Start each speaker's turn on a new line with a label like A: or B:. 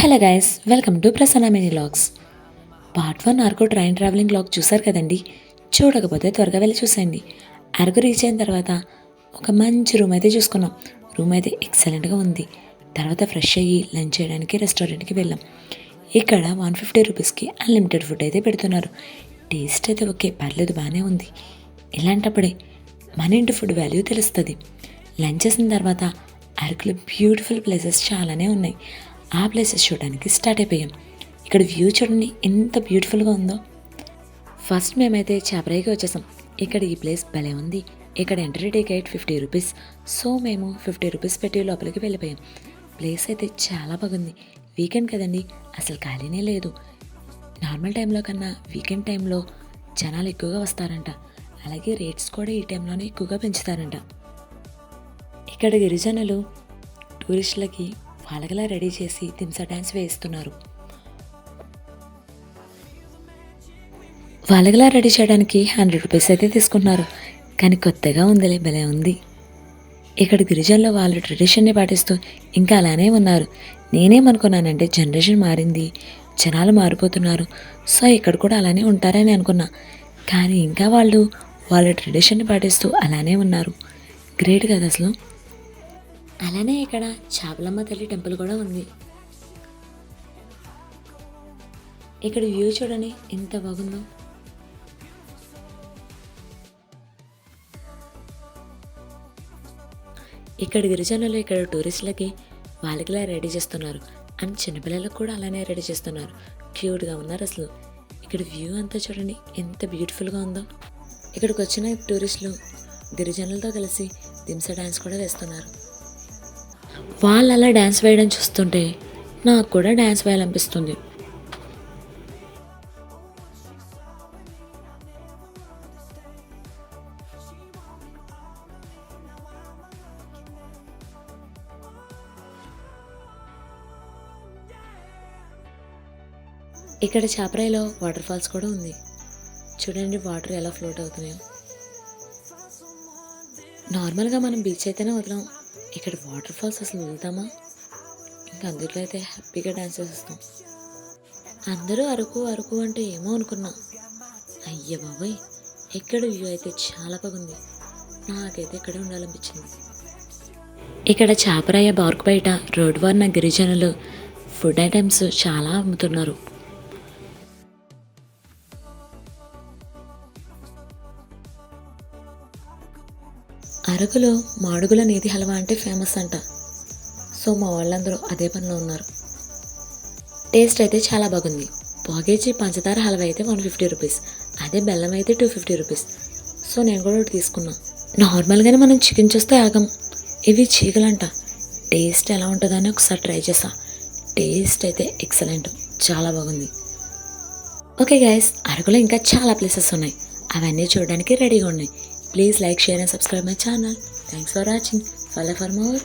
A: Hello guys, welcome to Prasanna mini vlogs. Part 1 Araku train travelling vlog చూసారు కదండి. చూడకపోతే త్వరగా వెళ్ళి చూసేయండి. అరకు రీచ్ అయిన తర్వాత ఒక మంచి రూమ్ అయితే చూసుకున్నాం. రూమ్ అయితే ఎక్సలెంట్గా ఉంది. తర్వాత ఫ్రెష్ అయ్యి లంచ్ చేయడానికి రెస్టారెంట్కి వెళ్ళాం. ఇక్కడ 150 రూపీస్కి అన్లిమిటెడ్ ఫుడ్ అయితే పెడుతున్నారు. టేస్ట్ అయితే ఓకే, పర్లేదు, బాగానే ఉంది. ఇలాంటప్పుడే మన ఇంటి ఫుడ్ వాల్యూ తెలుస్తుంది. లంచ్ చేసిన తర్వాత అరకులో బ్యూటిఫుల్ ప్లేసెస్ చాలానే ఉన్నాయి. ఆ ప్లేసెస్ చూడడానికి స్టార్ట్ అయిపోయాం. ఇక్కడ వ్యూ చూడండి ఎంత బ్యూటిఫుల్గా ఉందో. ఫస్ట్ మేమైతే చాపరాయికి వచ్చేసాం. ఇక్కడ ఈ ప్లేస్ భలే ఉంది. ఇక్కడ ఎంట్రీ టికెట్ 50 రూపీస్. సో మేము 50 రూపీస్ పెట్టి లోపలికి వెళ్ళిపోయాం. ప్లేస్ అయితే చాలా బాగుంది. వీకెండ్ కదండి, అసలు ఖాళీనే లేదు. నార్మల్ టైంలో కన్నా వీకెండ్ టైంలో జనాలు ఎక్కువగా వస్తారంట. అలాగే రేట్స్ కూడా ఈ టైంలోనే ఎక్కువగా పెంచుతారంట. ఇక్కడ గిరిజనులు టూరిస్టులకి వాళ్ళగలా రెడీ చేసి దింసా డ్యాన్స్ వేయిస్తున్నారు. వాళ్ళగలా రెడీ చేయడానికి 100 రూపీస్ అయితే తీసుకుంటున్నారు. కానీ కొత్తగా ఉందిలే, భలే ఉంది. ఇక్కడ గిరిజనులు వాళ్ళ ట్రెడిషన్ని పాటిస్తూ ఇంకా అలానే ఉన్నారు. నేనేమనుకున్నానంటే జనరేషన్ మారింది, జనాలు మారిపోతున్నారు, సో ఇక్కడ కూడా అలానే ఉంటారని అనుకున్నా. కానీ ఇంకా వాళ్ళు వాళ్ళ ట్రెడిషన్ని పాటిస్తూ అలానే ఉన్నారు. గ్రేట్ కదా అసలు. అలానే ఇక్కడ చాపలమ్మ తల్లి టెంపుల్ కూడా ఉంది. ఇక్కడ వ్యూ చూడండి ఎంత బాగుందో. ఇక్కడ గిరిజనులు ఇక్కడ టూరిస్టులకి వాళ్ళకిలా రెడీ చేస్తున్నారు. అండ్ చిన్నపిల్లలకు కూడా అలానే రెడీ చేస్తున్నారు. క్యూట్గా ఉన్నారు అసలు. ఇక్కడ వ్యూ అంతా చూడండి ఎంత బ్యూటిఫుల్గా ఉందో. ఇక్కడికి వచ్చిన టూరిస్టులు గిరిజనులతో కలిసి దింసా డ్యాన్స్ కూడా వేస్తున్నారు. వాళ్ళు అలా డ్యాన్స్ వేయడం చూస్తుంటే నాకు కూడా డ్యాన్స్ వేయాలనిపిస్తుంది. ఇక్కడ చాపరాయిలో వాటర్ ఫాల్స్ కూడా ఉంది. చూడండి వాటర్ ఎలా ఫ్లోట్ అవుతున్నాయో. నార్మల్గా మనం బీచ్ అయితేనే వదలం, ఇక్కడ వాటర్ ఫాల్స్ అసలు వెళ్తామా? ఇంకా అందులో అయితే హ్యాపీగా డ్యాన్స్ చేసేస్తాం. అందరూ అరకు అరకు అంటే ఏమో అనుకున్నా. అయ్య బాబోయ్, ఇక్కడ వ్యూ అయితే చాలా బాగుంది. నాకైతే ఇక్కడే ఉండాలనిపించింది. ఇక్కడ చాపరాయ బార్కు బయట రోడ్ వారిన గిరిజనులు ఫుడ్ ఐటమ్స్ చాలా అమ్ముతున్నారు. అరకులో మాడుగుల నేతి హల్వా అంటే ఫేమస్ అంట. సో మా వాళ్ళందరూ అదే పనిలో ఉన్నారు. టేస్ట్ అయితే చాలా బాగుంది. పాకేజీ పంచదార హల్వా అయితే 150 రూపీస్, అదే బెల్లం అయితే 250 రూపీస్. సో నేను కూడా ఒకటి తీసుకున్నా. నార్మల్గానే మనం చికెన్ చూస్తే ఆగం, ఇవి చీగలంట. టేస్ట్ ఎలా ఉంటుందని ఒకసారి ట్రై చేసా. టేస్ట్ అయితే ఎక్సలెంట్, చాలా బాగుంది. ఓకే గైస్, అరకులో ఇంకా చాలా ప్లేసెస్ ఉన్నాయి. అవన్నీ చూడడానికి రెడీగా ఉన్నాయి. Please like, share and subscribe my channel. Thanks for watching. Follow for more.